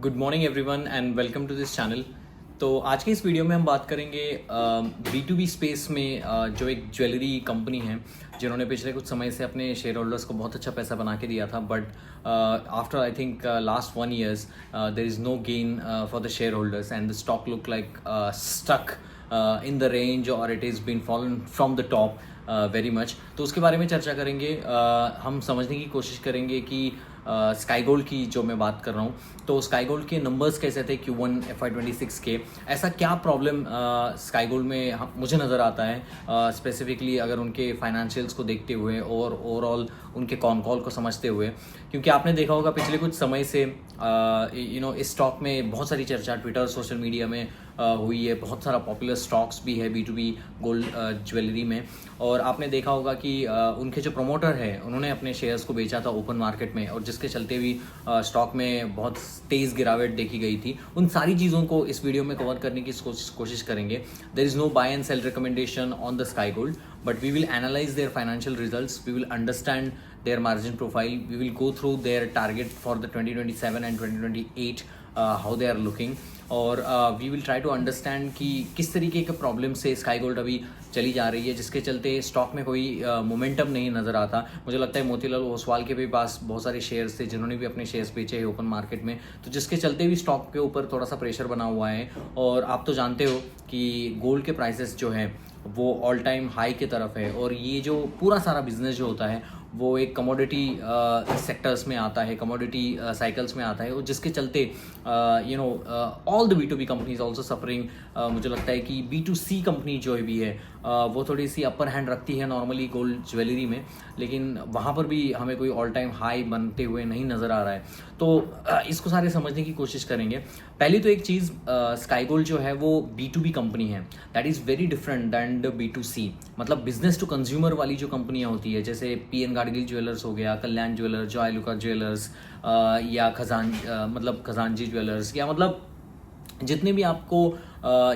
Good morning everyone and welcome to this channel. तो आज के इस वीडियो में हम बात करेंगे बी टू बी स्पेस में जो एक ज्वेलरी कंपनी है जिन्होंने पिछले कुछ समय से अपने शेयर होल्डर्स को बहुत अच्छा पैसा बना के दिया था, but after I think last 1 years there is no gain for the shareholders and the stock look like stuck in the range और it is been fallen from the top very much. तो उसके बारे में चर्चा करेंगे। हम समझने की कोशिश करेंगे कि स्काई गोल्ड की जो मैं बात कर रहा हूँ, तो स्काई गोल्ड के नंबर्स कैसे थे Q1 FY26 के, ऐसा क्या प्रॉब्लम स्काई गोल्ड में मुझे नज़र आता है स्पेसिफिकली अगर उनके फाइनेंशियल्स को देखते हुए और ओवरऑल उनके कॉन कॉल को समझते हुए। क्योंकि आपने देखा होगा पिछले कुछ समय से इस स्टॉक में बहुत सारी चर्चा ट्विटर सोशल मीडिया में हुई है। बहुत सारा पॉपुलर स्टॉक्स भी है B2B गोल्ड ज्वेलरी में, और आपने देखा होगा कि उनके जो प्रमोटर है उन्होंने अपने शेयर्स को बेचा था ओपन मार्केट में, और जिसके चलते भी स्टॉक में बहुत तेज़ गिरावट देखी गई थी। उन सारी चीज़ों को इस वीडियो में कवर करने की कोशिश करेंगे। There is no buy and sell recommendation on the Sky Gold, but we will analyze their financial results, we will understand their margin profile, we will go through their target for the 2027 and 2028 how they are looking, और we will try to understand कि किस तरीके के problem से sky gold अभी चली जा रही है, जिसके चलते स्टॉक में कोई मोमेंटम नहीं नज़र आता। मुझे लगता है मोतीलाल ओसवाल के भी पास बहुत सारे शेयर्स थे जिन्होंने भी अपने शेयर्स बेचे हैं ओपन मार्केट में, तो जिसके चलते भी स्टॉक के ऊपर थोड़ा सा प्रेशर बना हुआ है। और आप तो जानते हो कि गोल्ड के प्राइसेस जो हैं वो ऑल टाइम हाई की तरफ है, और ये जो पूरा सारा बिजनेस जो होता है वो एक कमोडिटी सेक्टर्स में आता है, कमोडिटी साइकिल्स में आता है, और जिसके चलते all the B2B companies also suffering. मुझे लगता है कि B2C कंपनी जो भी है वो थोड़ी सी अपर हैंड रखती है नॉर्मली गोल्ड ज्वेलरी में, लेकिन वहाँ पर भी हमें कोई ऑल टाइम हाई बनते हुए नहीं नज़र आ रहा है। तो इसको सारे समझने की कोशिश करेंगे। पहली तो एक चीज़, स्काई गोल्ड जो है वो B2B कंपनी है, that is very different than the B2C। मतलब बिजनेस टू कंज्यूमर वाली जो कंपनियाँ होती है, जैसे PN गाडगिल ज्वेलर्स हो गया, कल्याण ज्वेलर्स, जॉय लुका ज्वेलर्स या खजानजी ज्वेलर्स, या मतलब जितने भी आपको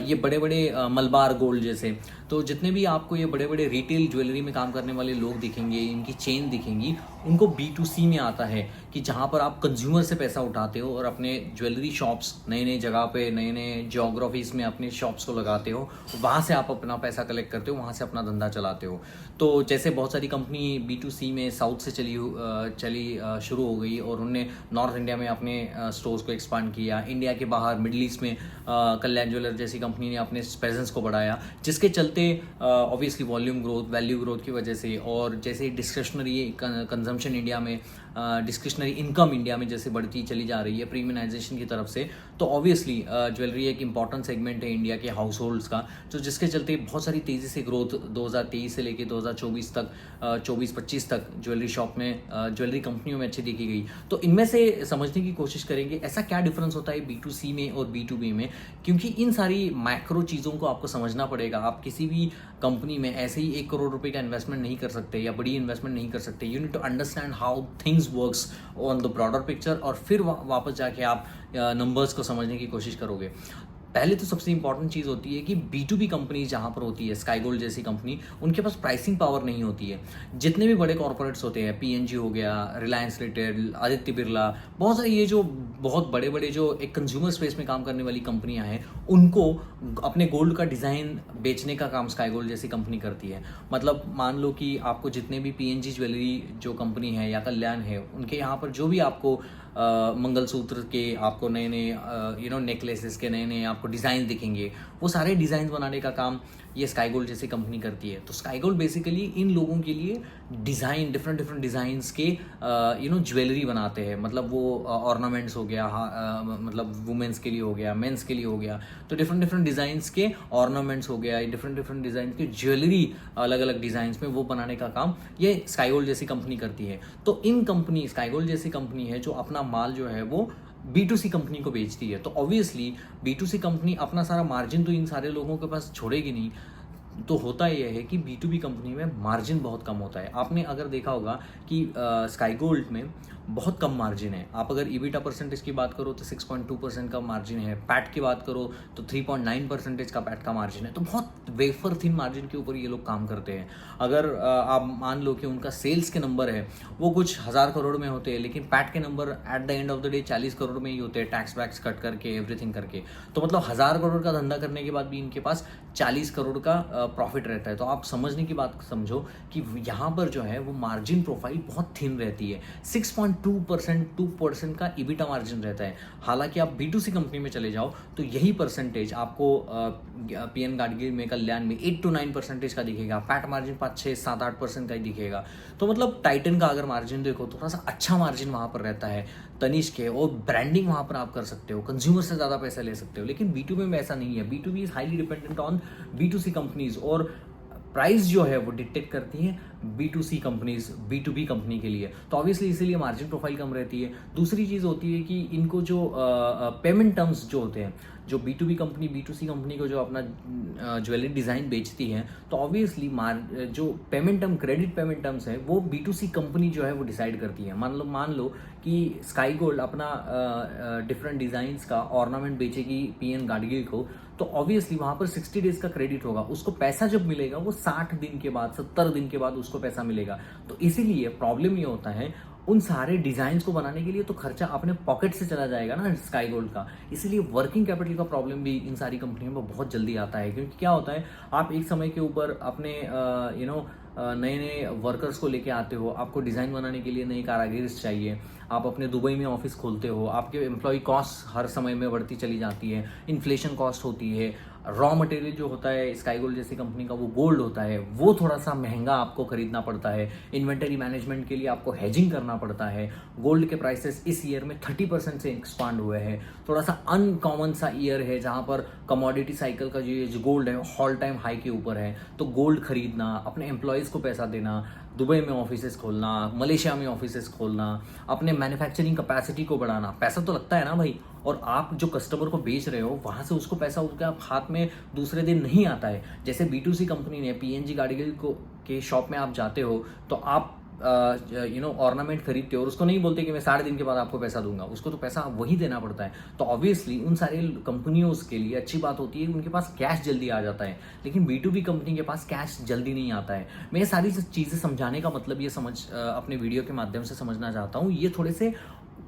ये बड़े बड़े मलबार गोल्ड जैसे, तो जितने भी आपको ये बड़े बड़े रिटेल ज्वेलरी में काम करने वाले लोग दिखेंगे, इनकी चेन दिखेंगी, उनको B2C में आता है कि जहाँ पर आप कंज्यूमर से पैसा उठाते हो और अपने ज्वेलरी शॉप्स नए नए जगह पे नए नए जियोग्राफीज़ में अपने शॉप्स को लगाते हो, वहाँ से आप अपना पैसा कलेक्ट करते हो, वहाँ से अपना धंधा चलाते हो। तो जैसे बहुत सारी कंपनी B2C में साउथ से चली शुरू हो गई, और उनने नॉर्थ इंडिया में अपने स्टोर्स को एक्सपांड किया। इंडिया के बाहर मिडिल ईस्ट में कल्याण ज्वेलर जैसी कंपनी ने अपने प्रेजेंस को बढ़ाया, जिसके चलते obviously volume growth, value growth की वजह से, और जैसे डिस्क्रिशनरी कंजम्पशन इंडिया में, डिस्क्रिशनरी इनकम इंडिया में जैसे बढ़ती चली जा रही है प्रीमियमाइजेशन की तरफ से, तो ऑब्वियसली ज्वेलरी एक इंपॉर्टेंट सेगमेंट है इंडिया के हाउस होल्ड्स का, तो जिसके चलते बहुत सारी तेज़ी से ग्रोथ 2023 से लेकर 2024 तक, 24-25 तक ज्वेलरी शॉप में, ज्वेलरी कंपनियों में अच्छी देखी गई। तो इनमें से समझने की कोशिश करेंगे ऐसा क्या डिफरेंस होता है B2C में और B2B में, क्योंकि इन सारी मैक्रो चीज़ों को आपको समझना पड़ेगा। आप किसी भी कंपनी में ऐसे ही 1 करोड़ रुपए का इन्वेस्टमेंट नहीं कर सकते या बड़ी इन्वेस्टमेंट नहीं कर सकते। You need to understand how things works on the broader picture, और फिर वापस जाके आप नंबर्स को समझने की कोशिश करोगे। पहले तो सबसे इंपॉर्टेंट चीज़ होती है कि B2B कंपनी जहाँ पर होती है, स्काई गोल्ड जैसी कंपनी, उनके पास प्राइसिंग पावर नहीं होती है। जितने भी बड़े कॉर्पोरेट्स होते हैं, PNG हो गया, रिलायंस लिमिटेड, आदित्य बिरला, बहुत सारी ये जो बहुत बड़े बड़े जो एक कंज्यूमर स्पेस में काम करने वाली कंपनियां हैं, उनको अपने गोल्ड का डिज़ाइन बेचने का काम स्काई गोल्ड जैसी कंपनी करती है। मतलब मान लो कि आपको जितने भी PNG ज्वेलरी जो कंपनी है या कल्याण है, उनके यहाँ पर जो भी आपको मंगलसूत्र के आपको नए नए नेकलेसेस के नए नए आपको डिज़ाइन दिखेंगे, वो सारे डिज़ाइन बनाने का काम ये स्काई गोल्ड जैसी कंपनी करती है। तो स्काई गोल्ड बेसिकली इन लोगों के लिए डिज़ाइन, डिफरेंट डिज़ाइंस के ज्वेलरी बनाते हैं। मतलब वो ऑर्नामेंट्स हो गया, मतलब वुमेंस के लिए हो गया, मेंस के लिए हो गया, तो डिफरेंट डिज़ाइंस के ऑर्नामेंट्स हो गया, डिफरेंट डिज़ाइन के ज्वेलरी अलग अलग डिज़ाइंस में वो बनाने का काम ये स्काई गोल्ड जैसी कंपनी करती है। तो इन कंपनी, स्काई गोल्ड जैसी कंपनी है जो अपना माल जो है वो B2C कंपनी को बेचती है, तो ऑब्वियसली B2C कंपनी अपना सारा मार्जिन तो इन सारे लोगों के पास छोड़ेगी नहीं। तो होता यह है कि B2B कंपनी में मार्जिन बहुत कम होता है। आपने अगर देखा होगा कि स्काई गोल्ड में बहुत कम मार्जिन है। आप अगर ईबिटा परसेंटेज की बात करो तो 6.2% का मार्जिन है, पैट की बात करो तो 3.9% का पैट का मार्जिन है। तो बहुत वेफर थिन मार्जिन के ऊपर ये लोग काम करते हैं। अगर आप मान लो कि उनका सेल्स के नंबर है वो कुछ 1000 करोड़ में होते हैं, लेकिन पैट के number at the end of the day 40 crore में ही होते हैं, टैक्स वैक्स कट करके एवरीथिंग करके। तो मतलब 1000 करोड़ का धंधा करने के बाद भी इनके पास 40 करोड़ का प्रॉफिट रहता है। तो आप समझने की बात समझो कि यहाँ पर जो है वो मार्जिन प्रोफाइल बहुत थिन रहती है। 2% का ईबिटा मार्जिन रहता है। हालांकि आप B2C कंपनी में चले जाओ तो यही परसेंटेज आपको PN गाडगिल में, कल्याण में 8 to 9% का दिखेगा। पैट मार्जिन 5, 6, 7, 8% का ही दिखेगा। तो मतलब टाइटन का अगर मार्जिन देखो थोड़ा सा अच्छा मार्जिन वहाँ पर रहता है, तनिष्क है, और ब्रांडिंग वहाँ पर आप कर सकते हो, कंज्यूमर से ज़्यादा पैसा ले सकते हो। लेकिन B2B में ऐसा नहीं है। B2B is highly dependent on B2C companies, और प्राइस जो है वो डिक्टेट करती है B2C कंपनीज B2B कंपनी के लिए। तो ऑब्वियसली इसीलिए मार्जिन प्रोफाइल कम रहती है। दूसरी चीज़ होती है कि इनको जो पेमेंट टर्म्स जो होते हैं, जो B2B कंपनी B2C कंपनी को जो अपना ज्वेलरी डिज़ाइन बेचती है, तो ऑब्वियसली जो payment term, credit payment terms है वो B2C कंपनी जो है वो डिसाइड करती है। मान लो कि स्काई गोल्ड अपना डिफरेंट डिज़ाइंस का ऑर्नामेंट बेचेगी PN गाडगिल को, तो ऑब्वियसली वहाँ पर 60 डेज का क्रेडिट होगा। उसको पैसा जब मिलेगा वो 60 दिन के बाद, 70 दिन के बाद उसको पैसा मिलेगा। तो इसीलिए प्रॉब्लम ये होता है, उन सारे डिजाइन को बनाने के लिए तो खर्चा अपने पॉकेट से चला जाएगा ना स्काई गोल्ड का। इसलिए वर्किंग कैपिटल का प्रॉब्लम भी इन सारी कंपनियों में बहुत जल्दी आता है। क्योंकि क्या होता है, आप एक समय के ऊपर अपने नए नए वर्कर्स को लेके आते हो, आपको डिज़ाइन बनाने के लिए नए कारागिर चाहिए, आप अपने दुबई में ऑफिस खोलते हो, आपके एम्प्लॉय कॉस्ट हर समय में बढ़ती चली जाती है, इन्फ्लेशन कॉस्ट होती है, रॉ मटेरियल जो होता है स्काई गोल्ड जैसी कंपनी का वो गोल्ड होता है, वो थोड़ा सा महंगा आपको खरीदना पड़ता है। इन्वेंटरी मैनेजमेंट के लिए आपको हेजिंग करना पड़ता है। गोल्ड के प्राइसेस इस ईयर में 30% से एक्सपांड हुए हैं। थोड़ा सा अनकॉमन सा ईयर है जहाँ पर कमोडिटी साइकिल का जो गोल्ड है ऑल टाइम हाई के ऊपर है। तो गोल्ड खरीदना, अपने एम्प्लॉयज़ को पैसा देना, दुबई में ऑफिसेस खोलना, मलेशिया में ऑफिसेस खोलना, अपने मैन्युफैक्चरिंग कैपेसिटी को बढ़ाना, पैसा तो लगता है ना भाई। और आप जो कस्टमर को बेच रहे हो वहाँ से उसको पैसा उसके हाथ में दूसरे दिन नहीं आता है। जैसे B2C कंपनी ने PNG गाडगिल को के शॉप में आप जाते हो तो आप ऑर्नामेंट खरीदते हो और उसको नहीं बोलते कि मैं 60 दिन के बाद आपको पैसा दूंगा, उसको तो पैसा वही देना पड़ता है। तो ऑब्वियसली उन सारे कंपनियों के लिए अच्छी बात होती है उनके पास कैश जल्दी आ जाता है, लेकिन B2B कंपनी के पास कैश जल्दी नहीं आता है। मैं ये सारी चीज़ें समझाने का मतलब ये अपने वीडियो के माध्यम से समझना चाहता हूँ। ये थोड़े से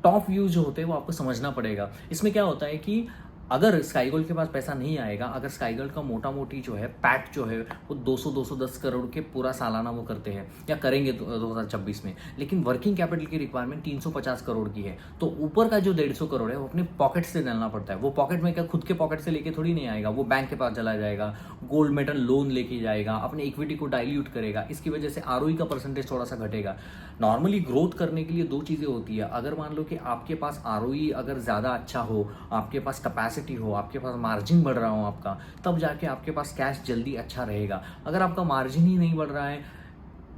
टॉप व्यू जो होते हैं वो आपको समझना पड़ेगा। इसमें क्या होता है कि अगर स्काई गोल्ड के पास पैसा नहीं आएगा, अगर स्काई गोल्ड का मोटा मोटी जो है पैट जो है वो 200-210 करोड़ के पूरा सालाना वो करते हैं या करेंगे 2026 में, लेकिन वर्किंग कैपिटल की रिक्वायरमेंट 350 करोड़ की है, तो ऊपर का जो 150 करोड़ है वो अपने पॉकेट से डालना पड़ता है। वो पॉकेट में क्या खुद के पॉकेट से लेके थोड़ी नहीं आएगा, वो बैंक के पास चला जाएगा, गोल्ड मेडल लोन लेके जाएगा, अपने इक्विटी को डाइल्यूट करेगा। इसकी वजह से ROE का परसेंटेज थोड़ा सा घटेगा। नॉर्मली ग्रोथ करने के लिए दो चीज़ें होती है। अगर मान लो कि आपके पास ROE अगर ज़्यादा अच्छा हो, आपके पास कैपेसिटी हो, आपके पास मार्जिन बढ़ रहा हो आपका, तब जाके आपके पास कैश जल्दी अच्छा रहेगा। अगर आपका मार्जिन ही नहीं बढ़ रहा है,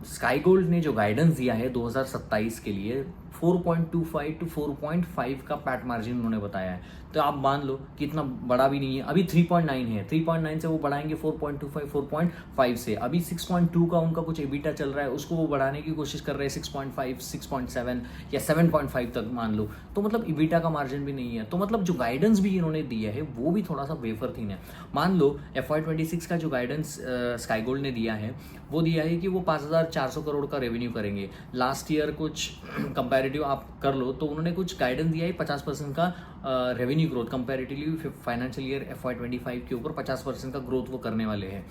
स्काई गोल्ड ने जो गाइडेंस दिया है 2027 के लिए 4.25 to 4.5 का पैट मार्जिन उन्होंने बताया है, तो आप मान लो कि इतना बड़ा भी नहीं है। अभी 3.9 है, 3.9 से वो बढ़ाएंगे 4.25 4.5 से। अभी 6.2 का उनका कुछ एबिटा चल रहा है, उसको वो बढ़ाने की कोशिश कर रहे हैं 6.5 6.7 या 7.5 तक मान लो। तो मतलब एबिटा का मार्जिन भी नहीं है। तो मतलब जो गाइडेंस भी इन्होंने दिया है वो भी थोड़ा सा वेफर थिन है। मान लो FY26 का जो गाइडेंस स्काई गोल्ड ने दिया है वो दिया है कि वो 5400 करोड़ का रेवेन्यू करेंगे। लास्ट ईयर कुछ कंपैरेटिव आप कर लो तो उन्होंने कुछ गाइडेंस दिया है 50% का revenue growth comparatively financial year FY25 के ऊपर 50% का ग्रोथ वो करने वाले हैं।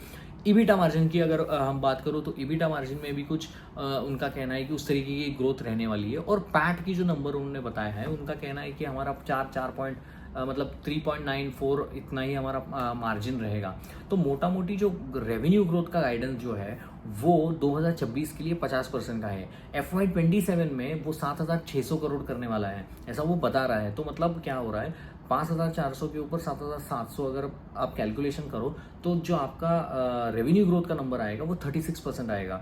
ईबिटा मार्जिन की अगर हम बात करूँ तो ईबिटा मार्जिन में भी कुछ उनका कहना है कि उस तरीके की ग्रोथ रहने वाली है। और पैट की जो नंबर उन्होंने बताया है उनका कहना है कि हमारा 3.94 इतना ही हमारा मार्जिन रहेगा। तो मोटा मोटी जो रेवेन्यू ग्रोथ का गाइडेंस जो है वो 2026 के लिए 50% का है। FY27 में वो 7600 करोड़ करने वाला है, ऐसा वो बता रहा है। तो मतलब क्या हो रहा है, 5400 के ऊपर 7700 अगर आप कैलकुलेशन करो तो जो आपका रेवेन्यू ग्रोथ का नंबर आएगा वो 36% आएगा।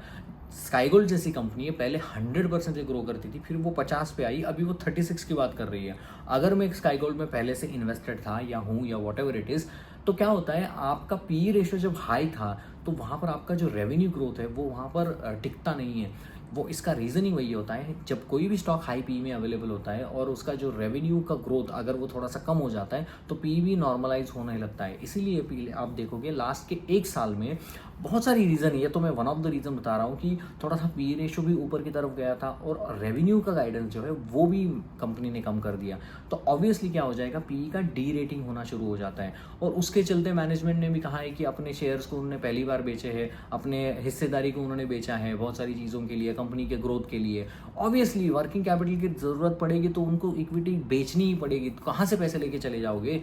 स्काई गोल्ड जैसी कंपनी है पहले 100% से ग्रो करती थी, फिर वो 50 पे आई, अभी वो 36 की बात कर रही है। अगर मैं स्काई गोल्ड में पहले से इन्वेस्टेड था या हूँ या वॉट एवर इट इज़, तो क्या होता है आपका PE रेशियो जब हाई था तो वहाँ पर आपका जो रेवेन्यू ग्रोथ है वो वहाँ पर टिकता नहीं है। वो इसका रीज़न ही वही होता है, जब कोई भी स्टॉक हाई पी में अवेलेबल होता है और उसका जो रेवेन्यू का ग्रोथ अगर वो थोड़ा सा कम हो जाता है तो पी भी नॉर्मलाइज होने लगता है। इसीलिए आप देखोगे लास्ट के 1 साल में बहुत सारी रीज़न है, तो मैं वन ऑफ द रीज़न बता रहा हूँ कि थोड़ा सा पी रेशो भी ऊपर की तरफ गया था और रेवेन्यू का गाइडेंस जो है वो भी कंपनी ने कम कर दिया। तो ऑब्वियसली क्या हो जाएगा, पी का डी रेटिंग होना शुरू हो जाता है और उसके चलते मैनेजमेंट ने भी कहा है कि अपने शेयर्स को उन्होंने पहली बार बेचे हैं, अपने हिस्सेदारी को उन्होंने बेचा है बहुत सारी चीज़ों के लिए, कंपनी के ग्रोथ के लिए। ऑब्वियसली वर्किंग कैपिटल की ज़रूरत पड़ेगी तो उनको इक्विटी बेचनी ही पड़ेगी, तो कहाँ से पैसे लेके चले जाओगे?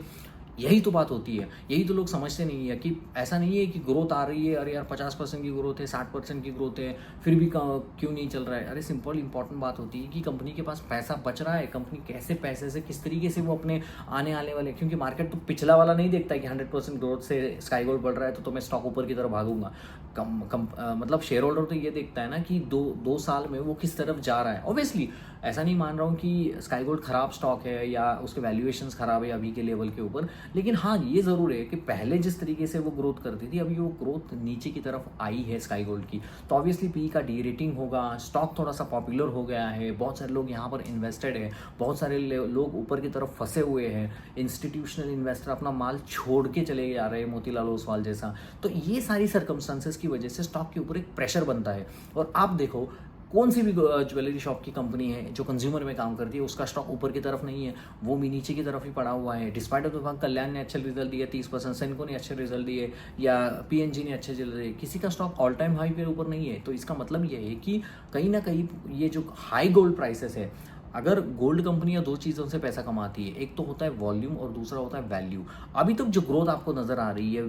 यही तो बात होती है, यही तो लोग समझते नहीं है कि ऐसा नहीं है कि ग्रोथ आ रही है, अरे यार 50% की ग्रोथ है, 60% की ग्रोथ है, फिर भी क्यों नहीं चल रहा है। अरे सिंपल इंपॉर्टेंट बात होती है कि कंपनी के पास पैसा बच रहा है, कंपनी कैसे पैसे से किस तरीके से वो अपने आने वाले, क्योंकि मार्केट तो पिछला वाला नहीं देखता है कि 100% ग्रोथ से स्काई गोल्ड बढ़ रहा है तो मैं स्टॉक ऊपर की तरफ भागूंगा। मतलब शेयर होल्डर तो ये देखता है ना कि दो साल में वो किस तरफ जा रहा है। ऑब्वियसली ऐसा नहीं मान रहा हूँ कि स्काई गोल्ड खराब स्टॉक है या उसके वैल्यूएशंस खराब है अभी के लेवल के ऊपर, लेकिन हाँ ये ज़रूर है कि पहले जिस तरीके से वो ग्रोथ करती थी अभी वो ग्रोथ नीचे की तरफ आई है स्काई गोल्ड की, तो ऑब्वियसली पी का डी रेटिंग होगा, स्टॉक थोड़ा सा पॉपुलर हो गया है, बहुत सारे लोग यहाँ पर इन्वेस्टेड है, बहुत सारे लोग ऊपर की तरफ फंसे हुए हैं, इंस्टीट्यूशनल इन्वेस्टर अपना माल छोड़ के चले जा रहे हैं मोतीलाल ओसवाल जैसा। तो ये सारी सर्कमस्टांसेस की वजह से स्टॉक के ऊपर एक प्रेशर बनता है। और आप देखो कौन सी भी ज्वेलरी शॉप की कंपनी है जो कंज्यूमर में काम करती है उसका स्टॉक ऊपर की तरफ नहीं है, वो भी नीचे की तरफ ही पड़ा हुआ है। डिस्पाइट ऑफ द फैक्ट कल्याण ने अच्छे रिजल्ट दिए 30%, सेनको ने अच्छे रिजल्ट दिए या पीएनजी ने अच्छे रिजल्ट दिए, किसी का स्टॉक ऑल टाइम हाई पे ऊपर नहीं है। तो इसका मतलब ये है कि कहीं ना कहीं ये जो हाई गोल्ड प्राइसेस है, अगर गोल्ड कंपनियां दो चीज़ों से पैसा कमाती है, एक तो होता है वॉल्यूम और दूसरा होता है वैल्यू। अभी तक जो ग्रोथ आपको नज़र आ रही है,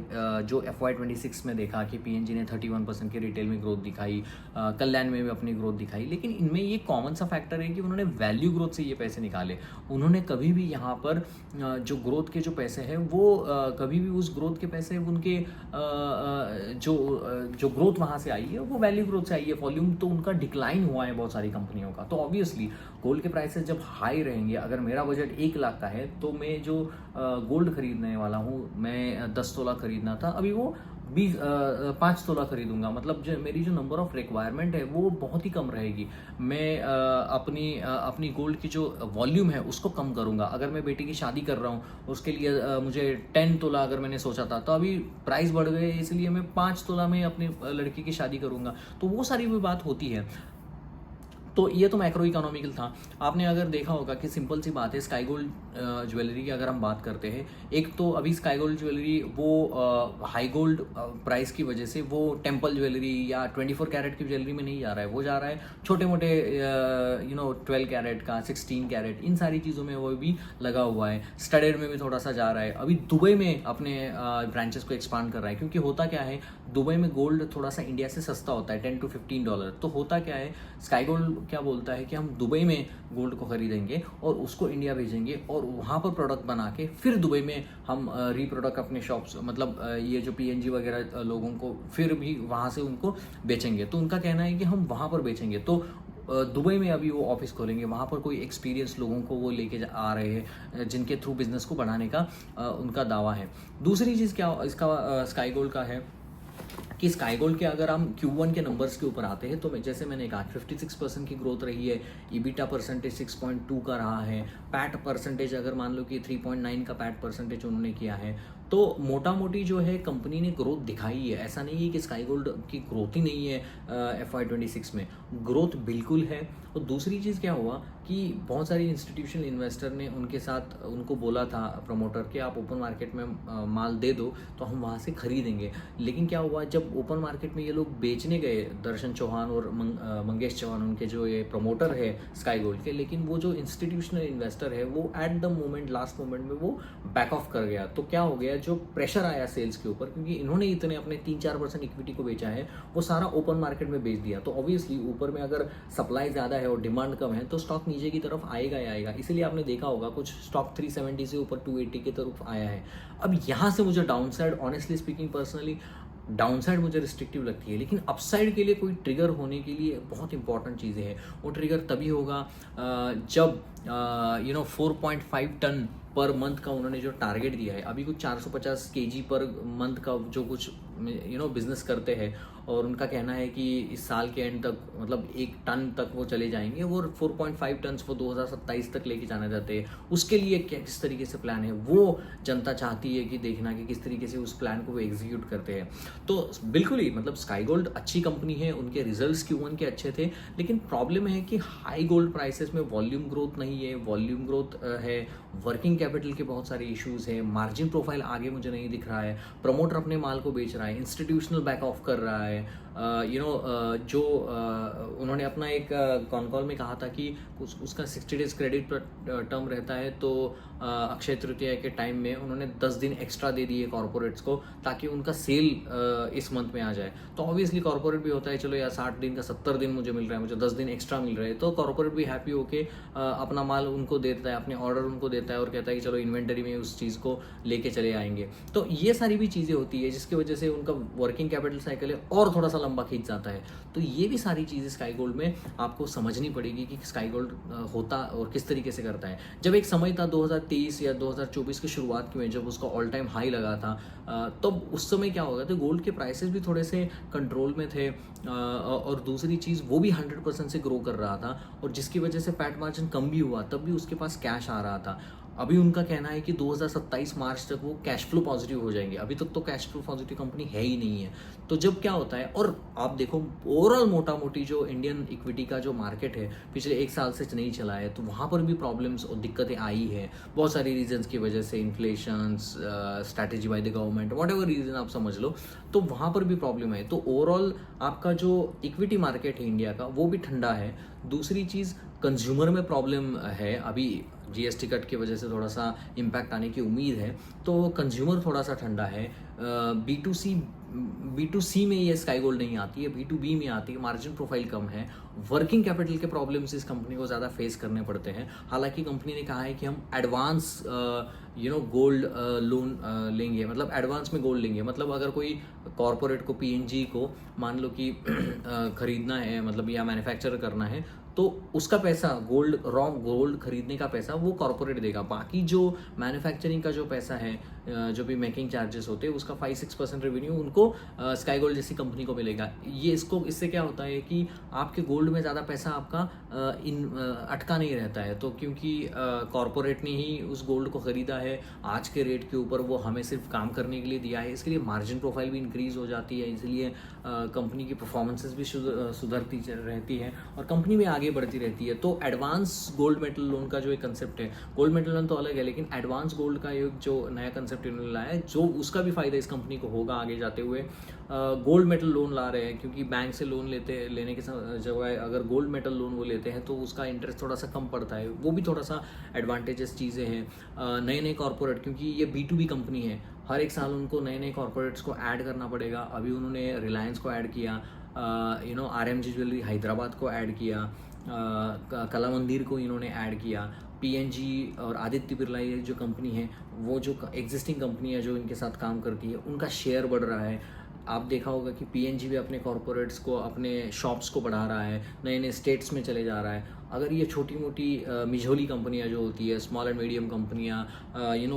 जो FY26 में देखा कि पीएनजी ने 31% की रिटेल में ग्रोथ दिखाई, कल्याण में भी अपनी ग्रोथ दिखाई, लेकिन इनमें ये कॉमन सा फैक्टर है कि उन्होंने वैल्यू ग्रोथ से ये पैसे निकाले। उन्होंने कभी भी यहाँ पर जो ग्रोथ के जो पैसे हैं वो कभी भी उस ग्रोथ के पैसे उनके जो ग्रोथ वहाँ से आई है वो वैल्यू ग्रोथ से आई है। वॉल्यूम तो उनका डिक्लाइन हुआ है बहुत सारी कंपनियों का। तो ऑब्वियसली गोल्ड के प्राइसेस जब हाई रहेंगे, अगर मेरा बजट 1 लाख का है तो मैं जो गोल्ड खरीदने वाला हूँ, मैं 10 तोला खरीदना था, अभी वो 5 तोला खरीदूंगा। मतलब जो मेरी जो नंबर ऑफ रिक्वायरमेंट है वो बहुत ही कम रहेगी। मैं अपनी गोल्ड की जो वॉल्यूम है उसको कम करूंगा। अगर मैं बेटी की शादी कर रहा हूँ उसके लिए मुझे 10 तोला अगर मैंने सोचा था, तो अभी प्राइस बढ़ गए इसलिए मैं 5 तोला में अपनी लड़की की शादी करूंगा। तो वो सारी भी बात होती है। तो ये तो मैक्रो इकोनॉमिकल था। आपने अगर देखा होगा कि सिंपल सी बात है, स्काई गोल्ड ज्वेलरी की अगर हम बात करते हैं, एक तो अभी स्काई गोल्ड ज्वेलरी वो हाई गोल्ड प्राइस की वजह से वो टेम्पल ज्वेलरी या 24 कैरेट की ज्वेलरी में नहीं जा रहा है, वो जा रहा है छोटे मोटे 12 कैरेट का, 16 कैरेट, इन सारी चीज़ों में वो भी लगा हुआ है। स्टडेड में भी थोड़ा सा जा रहा है। अभी दुबई में अपने ब्रांचेस को एक्सपांड कर रहा है, क्योंकि होता क्या है, दुबई में गोल्ड थोड़ा सा इंडिया से सस्ता होता है, $10 to $15। तो होता क्या है, स्काई गोल्ड क्या बोलता है कि हम दुबई में गोल्ड को खरीदेंगे और उसको इंडिया भेजेंगे और वहाँ पर प्रोडक्ट बना के फिर दुबई में हम रीप्रोडक्ट अपने शॉप्स, मतलब ये जो पीएनजी वगैरह लोगों को फिर भी वहाँ से उनको बेचेंगे। तो उनका कहना है कि हम वहाँ पर बेचेंगे। तो दुबई में अभी वो ऑफिस खोलेंगे, वहाँ पर कोई एक्सपीरियंस लोगों को वो लेके आ रहे हैं जिनके थ्रू बिजनेस को बढ़ाने का उनका दावा है। दूसरी चीज़ क्या इसका स्काई गोल्ड का है कि स्काई गोल्ड के अगर हम Q1 के नंबर्स के ऊपर आते हैं, तो जैसे मैंने कहा 56% की ग्रोथ रही है, ईबिटा परसेंटेज 6.2 का रहा है, पैट परसेंटेज अगर मान लो कि 3.9 का पैट परसेंटेज उन्होंने किया है। तो मोटा मोटी जो है कंपनी ने ग्रोथ दिखाई है। ऐसा नहीं है कि स्काई गोल्ड की ग्रोथ ही नहीं है, FY26 में ग्रोथ बिल्कुल है। और दूसरी चीज़ क्या हुआ कि बहुत सारी इंस्टीट्यूशनल इन्वेस्टर ने उनके साथ उनको बोला था प्रमोटर कि आप ओपन मार्केट में माल दे दो तो हम वहाँ से खरीदेंगे। लेकिन क्या हुआ, जब ओपन मार्केट में ये लोग बेचने गए, दर्शन चौहान और मंगेश चौहान उनके जो ये प्रमोटर है स्काई गोल्ड के, लेकिन वो जो इंस्टीट्यूशनल इन्वेस्टर है वो at the moment, last moment में वो बैक ऑफ कर गया। तो क्या हो गया, जो प्रेशर आया सेल्स के ऊपर, क्योंकि इन्होंने इतने अपने 3-4% इक्विटी को बेचा है, वो सारा ओपन मार्केट में बेच दिया। तो ऑब्वियसली ऊपर में अगर सप्लाई ज़्यादा है और डिमांड कम है तो स्टॉक नीचे की तरफ आएगा ही आएगा। इसीलिए आपने देखा होगा कुछ स्टॉक 370 से ऊपर 280 की तरफ आया है। अब यहाँ से मुझे down side, honestly speaking personally down side मुझे रिस्ट्रिक्टिव लगती है, लेकिन अपसाइड के लिए कोई ट्रिगर होने के लिए बहुत इंपॉर्टेंट चीज़ें हैं। वो ट्रिगर तभी होगा जब 4.5 टन पर मंथ का उन्होंने जो टारगेट दिया है, अभी कुछ 450 केजी पर मंथ का जो कुछ बिजनेस करते हैं, और उनका कहना है कि इस साल के एंड तक मतलब 1 टन तक वो चले जाएंगे। वो 4.5 टन वो 2027 तक लेके जाना चाहते हैं। उसके लिए क्या किस तरीके से प्लान है वो जनता चाहती है कि देखना कि किस तरीके से उस प्लान को वो एग्जीक्यूट करते हैं। तो बिल्कुल ही मतलब स्काई गोल्ड अच्छी कंपनी है, उनके रिजल्ट्स Q1 के अच्छे थे, लेकिन प्रॉब्लम है कि हाई गोल्ड प्राइसेस में वॉल्यूम ग्रोथ नहीं है। वॉल्यूम ग्रोथ है, वर्किंग कैपिटल के बहुत सारे इश्यूज है, मार्जिन प्रोफाइल आगे मुझे नहीं दिख रहा है, प्रमोटर अपने माल को बेच रहा है, इंस्टीट्यूशनल बैक ऑफ कर रहा है। जो उन्होंने अपना एक कॉन कॉल में कहा था कि उसका 60 डेज क्रेडिट टर्म रहता है, तो अक्षय तृतीया के टाइम में उन्होंने 10 दिन एक्स्ट्रा दे दिए कॉर्पोरेट्स को ताकि उनका सेल इस मंथ में आ जाए। तो ऑब्वियसली कॉर्पोरेट भी होता है चलो यार 60 दिन का 70 दिन मुझे मिल रहा है, मुझे 10 दिन एक्स्ट्रा मिल रहे हैं, तो कॉर्पोरेट भी हैप्पी होके अपना माल उनको देता है, अपने ऑर्डर उनको देता है और कहता है कि चलो इन्वेंटरी में उस चीज़ को लेके चले आएंगे। तो ये सारी भी चीज़ें होती है जिसकी वजह से उनका वर्किंग कैपिटल साइकिल है और थोड़ा सा लंबा खींच जाता है। तो ये भी सारी चीज़ें स्काई गोल्ड में आपको समझनी पड़ेगी कि स्काई गोल्ड होता और किस तरीके से करता है। जब एक समय था 2023 या 2024 की शुरुआत में जब उसका ऑल टाइम हाई लगा था, तब उस समय क्या हो गया था, गोल्ड के प्राइसेस भी थोड़े से कंट्रोल में थे, और दूसरी चीज़ वो भी 100% से ग्रो कर रहा था, और जिसकी वजह से पैट मार्जिन कम भी हुआ, तब भी उसके पास कैश आ रहा था। अभी उनका कहना है कि 2027 मार्च तक वो कैश फ्लो पॉजिटिव हो जाएंगे। अभी तक तो कैश फ्लो पॉजिटिव कंपनी है ही नहीं है। तो जब क्या होता है, और आप देखो ओवरऑल मोटा मोटी जो इंडियन इक्विटी का जो मार्केट है पिछले 1 साल से नहीं चला है, तो वहाँ पर भी प्रॉब्लम्स और दिक्कतें आई है बहुत सारी रीजन्स की वजह से, inflation, strategy by the government, whatever reason आप समझ लो, तो वहाँ पर भी प्रॉब्लम है। तो ओवरऑल आपका जो इक्विटी मार्केट है इंडिया का वो भी ठंडा है। दूसरी चीज़ कंज्यूमर में प्रॉब्लम है, अभी जीएसटी कट की वजह से थोड़ा सा इम्पैक्ट आने की उम्मीद है, तो कंज्यूमर थोड़ा सा ठंडा है। B2C में ये स्काई गोल्ड नहीं आती है, B2B में आती है, मार्जिन प्रोफाइल कम है, वर्किंग कैपिटल के प्रॉब्लम्स इस कंपनी को ज़्यादा फेस करने पड़ते हैं। हालांकि कंपनी ने कहा है कि हम एडवांस गोल्ड लोन लेंगे, मतलब एडवांस में गोल्ड लेंगे, मतलब अगर कोई कॉरपोरेट को PNG को मान लो कि खरीदना है, मतलब या मैन्युफैक्चर करना है, तो उसका पैसा रॉ गोल्ड खरीदने का पैसा वो कॉर्पोरेट देगा। बाकी जो मैन्युफैक्चरिंग का जो पैसा है, जो भी मेकिंग चार्जेस होते हैं, उसका 5-6% रेवेन्यू उनको स्काई गोल्ड जैसी कंपनी को मिलेगा। इससे क्या होता है कि आपके गोल्ड में ज़्यादा पैसा आपका अटका नहीं रहता है। तो क्योंकि कॉर्पोरेट ने ही उस गोल्ड को ख़रीदा है आज के रेट के ऊपर, वो हमें सिर्फ काम करने के लिए दिया है, इसके लिए मार्जिन प्रोफाइल भी इंक्रीज़ हो जाती है, इसलिए कंपनी की परफॉर्मेंसेस भी सुधरती रहती है और कंपनी भी आगे बढ़ती रहती है। तो एडवांस गोल्ड मेटल लोन का जो एक कंसेप्ट है, गोल्ड मेटल लोन तो अलग है, लेकिन एडवांस गोल्ड का एक जो नया कंसेप्ट इन्होंने लाया है, जो उसका भी फायदा इस कंपनी को होगा आगे जाते हुए। गोल्ड मेटल लोन ला रहे हैं क्योंकि बैंक से लोन लेने के जगह अगर गोल्ड मेटल लोन वो लेते हैं तो उसका इंटरेस्ट थोड़ा सा कम पड़ता है, वो भी थोड़ा सा एडवांटेजेस चीज़ें हैं। नए कॉर्पोरेट, क्योंकि ये B2B कंपनी है, हर एक साल उनको नए कॉर्पोरेट्स को ऐड करना पड़ेगा। अभी उन्होंने रिलायंस को ऐड किया, RMG ज्वेलरी हैदराबाद को ऐड किया, कला मंदिर को इन्होंने ऐड किया, PNG और आदित्य बिरला ये जो कंपनी है, वो जो एग्जिस्टिंग कंपनी है जो इनके साथ काम करती है, उनका शेयर बढ़ रहा है। आप देखा होगा कि PNG भी अपने कॉर्पोरेट्स को, अपने शॉप्स को बढ़ा रहा है, नए नए स्टेट्स में चले जा रहा है। अगर ये छोटी मोटी मिझोली कंपनियां जो होती है, स्मॉल एंड मीडियम कंपनियां,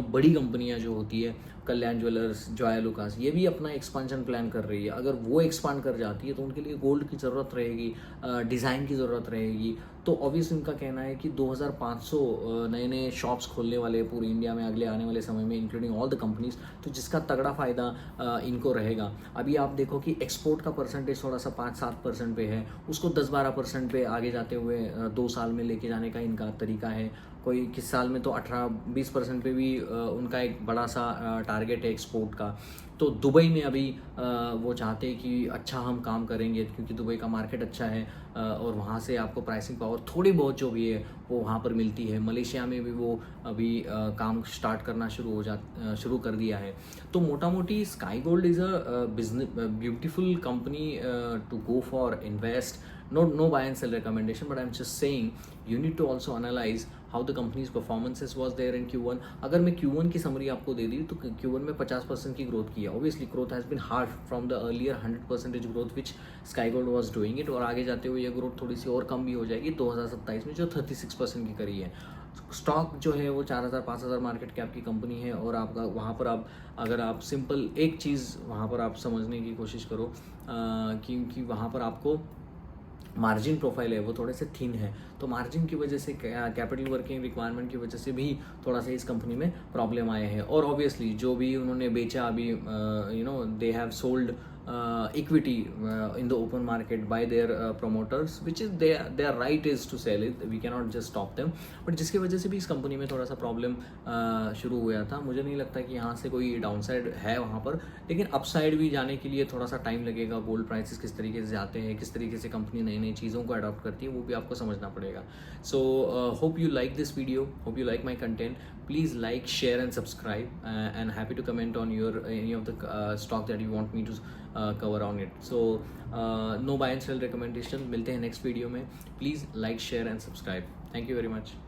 बड़ी कंपनियां जो होती है, कल्याण ज्वेलर्स, जॉय लुकास, ये भी अपना एक्सपांशन प्लान कर रही है। अगर वो एक्सपांड कर जाती है तो उनके लिए गोल्ड की ज़रूरत रहेगी, डिज़ाइन की ज़रूरत रहेगी। तो ऑब्वियसली उनका कहना है कि 2500 नए नए शॉप्स खोलने वाले पूरी इंडिया में अगले आने वाले समय में, इंक्लूडिंग ऑल द कंपनीज, तो जिसका तगड़ा फ़ायदा इनको रहेगा। अभी आप देखो कि एक्सपोर्ट का परसेंटेज थोड़ा सा 5-7% पे है, उसको 10-12% पे आगे जाते हुए 2 साल में लेके जाने का इनका तरीका है। कोई किस साल में तो 18-20% पे भी उनका एक बड़ा सा टारगेट है एक्सपोर्ट का। तो दुबई में अभी वो चाहते हैं कि अच्छा हम काम करेंगे क्योंकि दुबई का मार्केट अच्छा है, और वहाँ से आपको प्राइसिंग पावर थोड़ी बहुत जो भी है वो वहाँ पर मिलती है। मलेशिया में भी वो अभी काम स्टार्ट करना शुरू कर दिया है। तो मोटा मोटी Sky Gold is a business beautiful company to go for invest. No buy and sell recommendation, but I'm just saying you need to also analyze how the company's performances was there in Q1. अगर मैं Q1 की summary आपको दे दी तो Q1 में 50% की growth की है. Obviously growth has been hard from the earlier 100% growth which Sky Gold was doing it, और आगे जाते हुए ये ग्रोथ थोड़ी सी और कम भी हो जाएगी 2027 में जो 36% की करी है. स्टॉक जो है वो 4000-5000 मार्केट कैप की कंपनी है, और आपका वहाँ पर आप अगर आप सिंपल एक चीज़ वहाँ पर आप समझने की कोशिश करो, क्योंकि वहाँ पर आपको मार्जिन प्रोफाइल है वो थोड़े से थिन है, तो मार्जिन की वजह से, कैपिटल वर्किंग रिक्वायरमेंट की वजह से भी थोड़ा सा इस कंपनी में प्रॉब्लम आए हैं। और ऑब्वियसली जो भी उन्होंने बेचा अभी, they have sold equity in the open market by their promoters, which is their right is to sell it, we cannot just stop them, but जिसकी वजह से भी इस कंपनी में थोड़ा सा प्रॉब्लम शुरू हुआ था। मुझे नहीं लगता कि यहाँ से कोई डाउनसाइड है वहाँ पर, लेकिन अपसाइड भी जाने के लिए थोड़ा सा टाइम लगेगा। गोल्ड प्राइसेस किस तरीके से जाते हैं, किस तरीके से कंपनी नई नई चीज़ों को अडॉप्ट करती है, वो भी आपको समझना पड़ेगा। So hope you like this video, hope you like my content. Please like, share and subscribe, and happy to comment on your any of the stock that you want me to cover on it. So no buy and sell recommendation, मिलते हैं next video में. Please like, share and subscribe. Thank you very much.